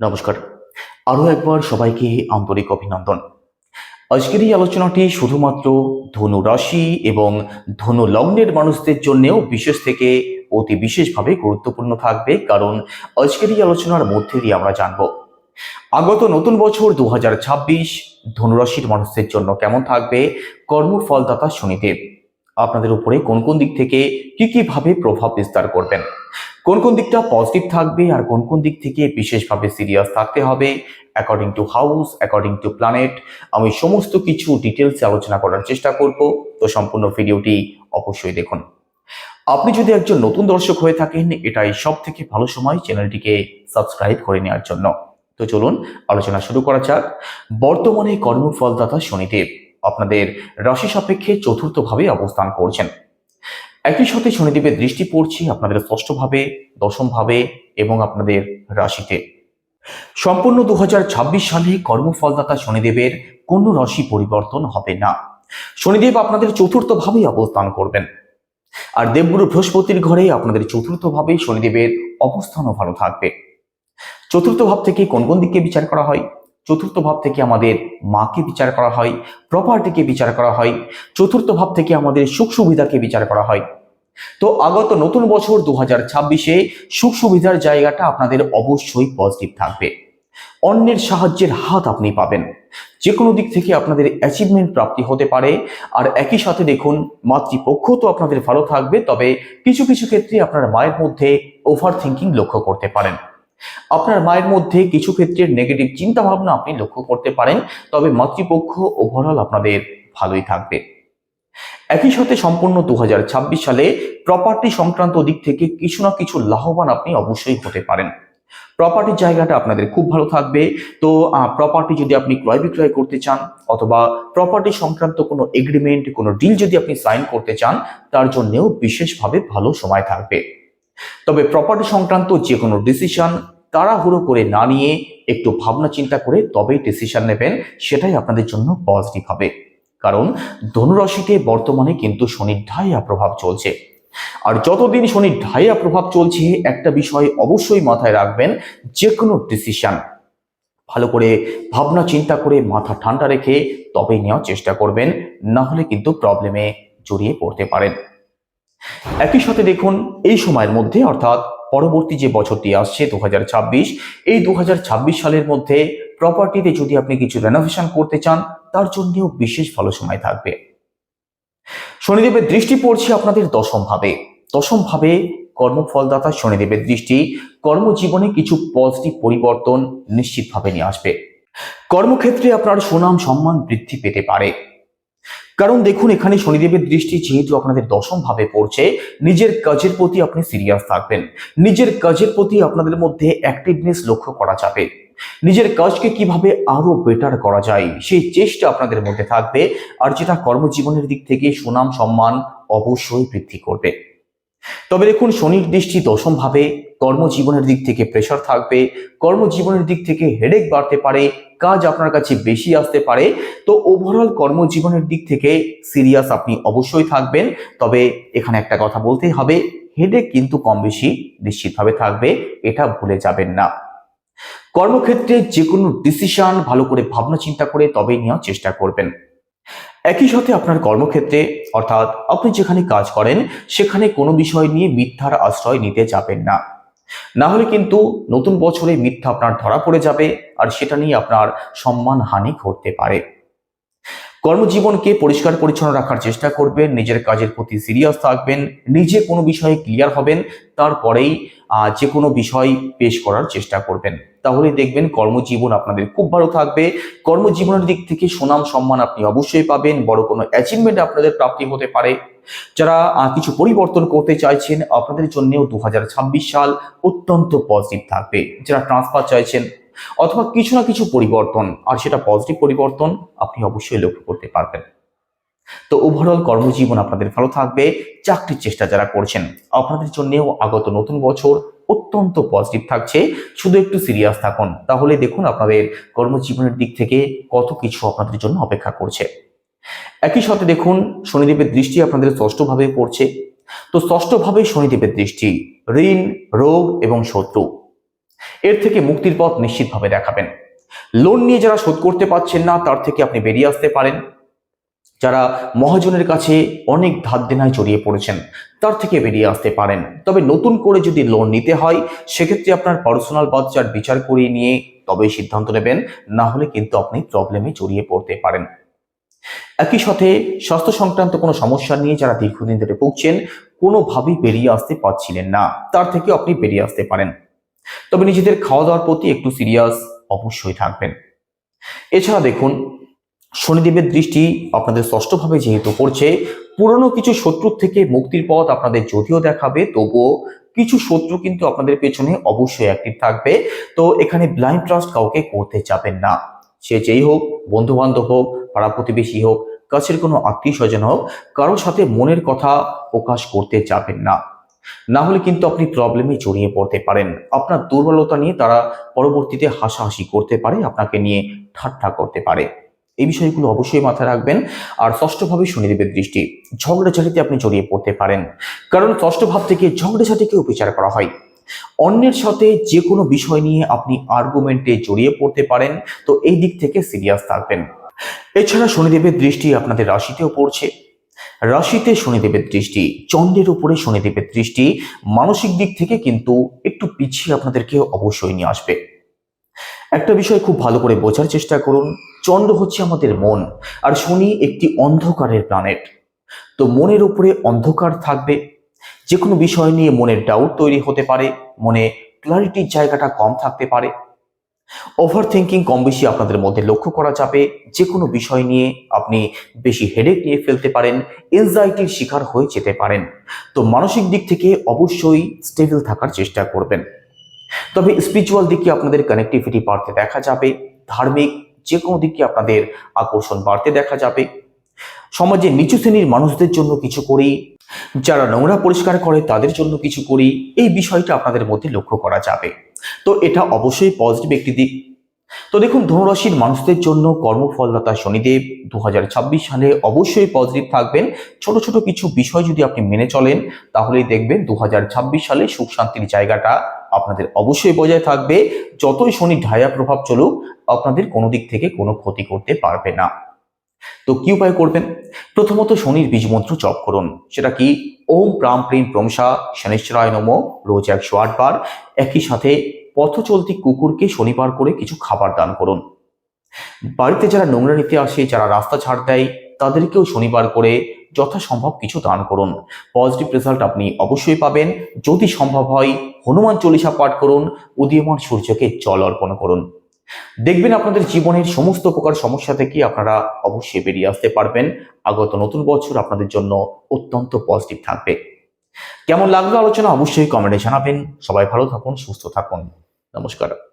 নমস্কার। আরও একবার সবাইকে আন্তরিক অভিনন্দন। আজকের এই আলোচনাটি শুধুমাত্র ধনু রাশি এবং ধনু লগ্নের মানুষদের জন্যেও বিশেষ থেকে অতি বিশেষভাবে গুরুত্বপূর্ণ থাকবে, কারণ আজকের এই আলোচনার মধ্যে দিয়ে আমরা জানব আগত নতুন বছর 2026 ধনুরাশির মানুষদের জন্য কেমন থাকবে। কর্মফলদাতা শনিদেব আপনাদের উপরে কোন কোন দিক থেকে কি ভাবে প্রভাব বিস্তার করবেন, কোন কোন দিকটা পজিটিভ থাকবে আর কোন কোন দিক থেকে বিশেষভাবে সিরিয়াস থাকতে হবে according to house, according to planet, আমি সমস্ত কিছু ডিটেলসে আলোচনা করার চেষ্টা করব। তো সম্পূর্ণ ভিডিওটি অবশ্যই দেখুন। আপনি যদি একজন নতুন দর্শক হয়ে থাকেন, এটাই সব থেকে ভালো সময় চ্যানেলটিকে সাবস্ক্রাইব করে নেওয়ার জন্য। তো চলুন আলোচনা শুরু করা যাক। বর্তমানে কর্মফলদাতা শনিদেব আপনাদের রাশি সাপেক্ষে চতুর্থভাবে অবস্থান করছেন। একই সাথে শনিদেবের দৃষ্টি পড়ছে আপনাদের ষষ্ঠভাবে, দশমভাবে এবং আপনাদের রাশিতে। সম্পূর্ণ 2026 সালে কর্মফলদাতা শনিদেবের কোনো রাশি পরিবর্তন হবে না। শনিদেব আপনাদের চতুর্থভাবে অবস্থান করবেন, আর দেবগুরু বৃহস্পতির ঘরে আপনাদের চতুর্থভাবে শনিদেবের অবস্থানও ভালো থাকবে। চতুর্থ ভাব থেকে কোন কোন দিকে বিচার করা হয়? চতুর্থ ভাব থেকে আমাদের মাকে বিচার করা হয়, প্রপার্টিকে বিচার করা হয়। চতুর্থ ভাব থেকে আমাদের সুখ সুবিধাকে বিচার করা হয়। তো আগত নতুন বছর 2026-এ সুখ সুবিধার জায়গাটা আপনাদের অবশ্যই পজিটিভ থাকবে। অন্যের সাহায্যের হাত আপনি পাবেন, যে কোনো দিক থেকে আপনাদের অ্যাচিভমেন্ট প্রাপ্তি হতে পারে। আর একই সাথে দেখুন, মাতৃপক্ষ তো আপনাদের ভালো থাকবে, তবে কিছু কিছু ক্ষেত্রে আপনার মায়ের মধ্যে ওভার থিঙ্কিং লক্ষ্য করতে পারেন। আপনার মায়ের মধ্যে কিছু ক্ষেত্রে নেগেটিভ চিন্তা ভাবনা আপনি লক্ষ্য করতে পারেন, তবে মাতৃপক্ষ ওভারঅল আপনাদের ভালোই থাকবে। একই সাথে সম্পূর্ণ 2026 সালে প্রপার্টি সংক্রান্ত দিক থেকে কিছু না কিছু লাভবান আপনি অবশ্যই হতে পারেন। প্রপার্টির জায়গাটা আপনাদের খুব ভালো থাকবে। তো প্রপার্টি যদি আপনি ক্রয় বিক্রয় করতে চান, অথবা প্রপার্টি সংক্রান্ত কোনো এগ্রিমেন্ট, কোনো ডিল যদি আপনি সাইন করতে চান, তার জন্যেও বিশেষভাবে ভালো সময় থাকবে। তবে প্রপার্টি সংক্রান্ত যে কোনো ডিসিশন তাড়াহুড়ো করে না নিয়ে একটু ভাবনা চিন্তা করে তবেই ডিসিশন নেবেন, সেটাই আপনাদের জন্য পজিটিভ হবে। কারণ ধনুরাশিতে বর্তমানে কিন্তু শনির ঢাইয়া প্রভাব চলছে, আর যতদিন শনির ঢাইয়া প্রভাব চলছে একটা বিষয় অবশ্যই মাথায় রাখবেন, যে কোনো ডিসিশন ভালো করে ভাবনা চিন্তা করে মাথা ঠান্ডা রেখে তবেই নেওয়ার চেষ্টা করবেন, না হলে কিন্তু প্রবলেমে জড়িয়ে পড়তে পারেন। একই সাথে দেখুন, এই সময়ের মধ্যে অর্থাৎ পরবর্তী যে বছরটি আসছে 2026, এই 2026 সালের মধ্যে প্রপার্টিতে যদি আপনি কিছু রেনোভেশন করতে চান, তার জন্যও বিশেষ ভালো সময় থাকবে। শনিদেবের দৃষ্টি পড়ছে আপনাদের দশমভাবে। দশমভাবে কর্মফলদাতা শনিদেবের দৃষ্টি কর্মজীবনে কিছু পজিটিভ পরিবর্তন নিশ্চিতভাবে নিয়ে আসবে। কর্মক্ষেত্রে আপনার সুনাম সম্মান বৃদ্ধি পেতে পারে, কারণ দেখুন এখানে শনিদেবের দৃষ্টি যেহেতু আপনাদের দশম ভাবে পড়ছে, নিজের কাজের প্রতি আপনি সিরিয়াস থাকবেন। নিজের কাজের প্রতি আপনাদের মধ্যে অ্যাক্টিভনেস লক্ষ্য করা যাবে। নিজের কাজকে কিভাবে আরো বেটার করা যায় সেই চেষ্টা আপনাদের মধ্যে থাকবে, আর যেটা কর্মজীবনের দিক থেকে সুনাম সম্মান অবশ্যই বৃদ্ধি করবে। তবে দেখুন, শনির দৃষ্টি দশম ভাবে, কর্মজীবনের দিক থেকে প্রেশার থাকবে, কর্মজীবনের দিক থেকে হেডেক বাড়তে পারে, কাজ আপনার কাছে বেশি আসতে পারে। তো ওভারঅল কর্মজীবনের দিক থেকে সিরিয়াস আপনি অবশ্যই থাকবেন। তবে এখানে একটা কথা বলতেই হবে, হেডেক কিন্তু কম বেশি নিশ্চিতভাবে থাকবে, এটা ভুলে যাবেন না। কর্মক্ষেত্রে যে কোনো ডিসিশন ভালো করে ভাবনা চিন্তা করে তবেই নেওয়ার চেষ্টা করবেন। একই সাথে আপনার কর্মক্ষেত্রে অর্থাৎ আপনি যেখানে কাজ করেন সেখানে কোনো বিষয় নিয়ে মিথ্যার আশ্রয় নিতে যাবেন না, না হলে কিন্তু নতুন বছরে মিথ্যা আপনার ধরা পড়ে যাবে, আর সেটা নিয়ে আপনার সম্মান হানি ঘটতে পারে। কর্মজীবনকে পরিষ্কার পরিচ্ছন্ন রাখার চেষ্টা করবেন, নিজের কাজের প্রতি সিরিয়াস থাকবেন, নিজে কোনো বিষয়ে ক্লিয়ার হবেন, তারপরেই যে কোনো বিষয় পেশ করার চেষ্টা করবেন। তাহলে দেখবেন কর্মজীবন আপনাদের খুব ভালো থাকবে। কর্মজীবনের দিক থেকে সুনাম সম্মান আপনি অবশ্যই পাবেন, বড় কোনো অ্যাচিভমেন্ট আপনাদের প্রাপ্তি হতে পারে। যারা কিছু পরিবর্তন করতে চাইছেন, আপনাদের জন্যও 2026 সাল অত্যন্ত পজিটিভ থাকবে। যারা ট্রান্সফার চাইছেন অথবা কিছু না কিছু পরিবর্তন, আর সেটা পজিটিভ পরিবর্তন, আপনি অবশ্যই লক্ষ্য করতে পারবেন। তো ওভারঅল কর্মজীবন আপনাদের ভালো থাকবে। চাকরির চেষ্টা যারা করছেন, আপনাদের জন্যও আগত নতুন বছর অত্যন্ত পজিটিভ থাকছে। শুধু একটু সিরিয়াস থাকুন, তাহলে দেখুন আপনাদের কর্মজীবনের দিক থেকে কত কিছু আপনাদের জন্য অপেক্ষা করছে। একই সাথে দেখুন, শনিদেবের দৃষ্টি আপনাদের ষষ্ঠভাবে পড়ছে। তো ষষ্ঠভাবে শনিদেবের দৃষ্টি ঋণ, রোগ এবং শত্রু এর থেকে মুক্তির পথ নিশ্চিতভাবে দেখাবেন। লোন নিয়ে যারা শোধ করতে পারছেন না তার থেকে আপনি বেরিয়ে আসতে পারেন। যারা মহাজনের কাছে অনেক ধার দেনায় জড়িয়ে পড়েছেন তার থেকে বেরিয়ে আসতে পারেন। তবে নতুন করে যদি লোন নিতে হয় সেক্ষেত্রে আপনার পার্সোনাল বাচ্চার বিচার করিয়ে নিয়ে তবেই সিদ্ধান্ত নেবেন, না হলে কিন্তু আপনি প্রবলেমে জড়িয়ে পড়তে পারেন। একই সাথে স্বাস্থ্য সংক্রান্ত কোনো সমস্যা নিয়ে যারা দীর্ঘদিন ধরে ভুগছেন, কোনোভাবেই বেরিয়ে আসতে পারছিলেন না, তার থেকেও আপনি বেরিয়ে আসতে পারেন। তবে নিজেদের খাওয়া দাওয়ার প্রতি একটু সিরিয়াস অবশ্যই থাকবেন। এছাড়া দেখুন, শনিদেবের দৃষ্টি আপনাদের ষষ্ঠভাবে যেহেতু পড়ছে, পুরনো কিছু শত্রুর থেকে মুক্তির পথ আপনাদের যদিও দেখাবে, তবুও কিছু শত্রু কিন্তু আপনাদের পেছনে অবশ্যই অ্যাক্টিভ থাকবে। তো এখানে ব্লাইন্ড ট্রাস্ট কাউকে করতে যাবেন না। সে যেই হোক, বন্ধু বান্ধব হোক, পাড়া প্রতিবেশী হোক, কাছের কোনো আত্মীয় স্বজন হোক, কারোর সাথে মনের কথা প্রকাশ করতে যাবেন না, না হলে কিন্তু আপনি প্রবলেমে জড়িয়ে পড়তে পারেন। আপনার দুর্বলতা নিয়ে তারা পরবর্তীতে হাসাহাসি করতে পারে, আপনাকে নিয়ে ঠাট্টা করতে পারে। এই বিষয়গুলো অবশ্যই মাথায় রাখবেন। আর ষষ্ঠভাবে শনিদেবের দৃষ্টি, ঝগড়াঝাটিতে আপনি জড়িয়ে পড়তে পারেন, কারণ ষষ্ঠ ভাব থেকে ঝগড়াঝাটিকেও বিচার করা হয়। অন্যের সাথে যে কোনো বিষয় নিয়ে আপনি আর্গুমেন্টে জড়িয়ে পড়তে পারেন, তো এই দিক থেকে সিরিয়াস থাকবেন। এছাড়া শনিদেবের দৃষ্টি আপনাদের রাশিতেও পড়ছে। রাশিতে শনিদেবের দৃষ্টি, চন্দ্রের উপরে শনিদেবের দৃষ্টি মানসিক দিক থেকে কিন্তু একটু পিছিয়ে আপনাদেরকে অবশ্যই নিয়ে আসবে। একটা বিষয় খুব ভালো করে বোঝার চেষ্টা করুন, চন্দ্র হচ্ছে আমাদের মন, আর শনি একটি অন্ধকারের প্ল্যানেট। তো মনের উপরে অন্ধকার থাকবে, যে কোনো বিষয় নিয়ে মনের ডাউট তৈরি হতে পারে, মনে ক্লারিটির জায়গাটা কম থাকতে পারে, ওভার থিঙ্কিং কম বেশি আপনাদের মধ্যে লক্ষ্য করা যাবে। যে কোনো বিষয় নিয়ে আপনি বেশি হেডেক নিয়ে ফেলতে পারেন, এনজাইটির শিকার হয়ে যেতে পারেন। তো মানসিক দিক থেকে অবশ্যই স্টেবল থাকার চেষ্টা করবেন। তবে স্পিরিচুয়াল দিকে আপনাদের কানেক্টিভিটি বাড়তে দেখা যাবে, ধার্মিক যে কোনো দিকে আপনাদের আকর্ষণ বাড়তে দেখা যাবে। সমাজে নিচু শ্রেণীর মানুষদের জন্য কিছু করি, যারা নোংরা পরিষ্কার করে তাদের জন্য কিছু করি, এই বিষয়টা আপনাদের মধ্যে লক্ষ্য করা যাবে। তো এটা অবশ্যই পজিটিভ একটি দিক। তো দেখুন, ধনুরাশির মানুষদের জন্য কর্মফলদাতা শনিদেব 2026 সালে অবশ্যই পজিটিভ থাকবেন। ছোট ছোট কিছু বিষয় যদি আপনি মেনে চলেন তাহলেই দেখবেন 2026 সালে সুখ শান্তির জায়গাটা আপনাদের অবশ্যই বজায় থাকবে। যতই শনি ঢায়া প্রভাব চলুক, আপনাদের কোনো দিক থেকে কোনো ক্ষতি করতে পারবে না। তো কি উপায় করবেন? প্রথমত শনির বীজ মন্ত্র জপ করুন। সেটা কি? ওম প্রাম প্রিম প্রমসা শনিশ্চরায় নমঃ, রোজ 108 বার। একই সাথে পথ চলতি কুকুরকে শনিবার করে কিছু খাবার দান করুন। বাড়িতে যারা নোংরা নিতে আসে, যারা রাস্তা ছাড় দেয়, তাদেরকেও শনিবার করে যথাসম্ভব কিছু দান করুন। পজিটিভ রেজাল্ট আপনি অবশ্যই পাবেন। যদি সম্ভব হয় হনুমান চল্লিশা পাঠ করুন, উদীয়মান সূর্যকে জল অর্পণ করুন। দেখবেন আপনাদের জীবনের সমস্ত প্রকার সমস্যা থেকে আপনারা অবশ্যই বেরিয়ে আসতে পারবেন। আগত নতুন বছর আপনাদের জন্য অত্যন্ত পজিটিভ থাকবে। কেমন লাগলো আলোচনা অবশ্যই কমেন্টে জানাবেন। সবাই ভালো থাকুন, সুস্থ থাকুন। নমস্কার।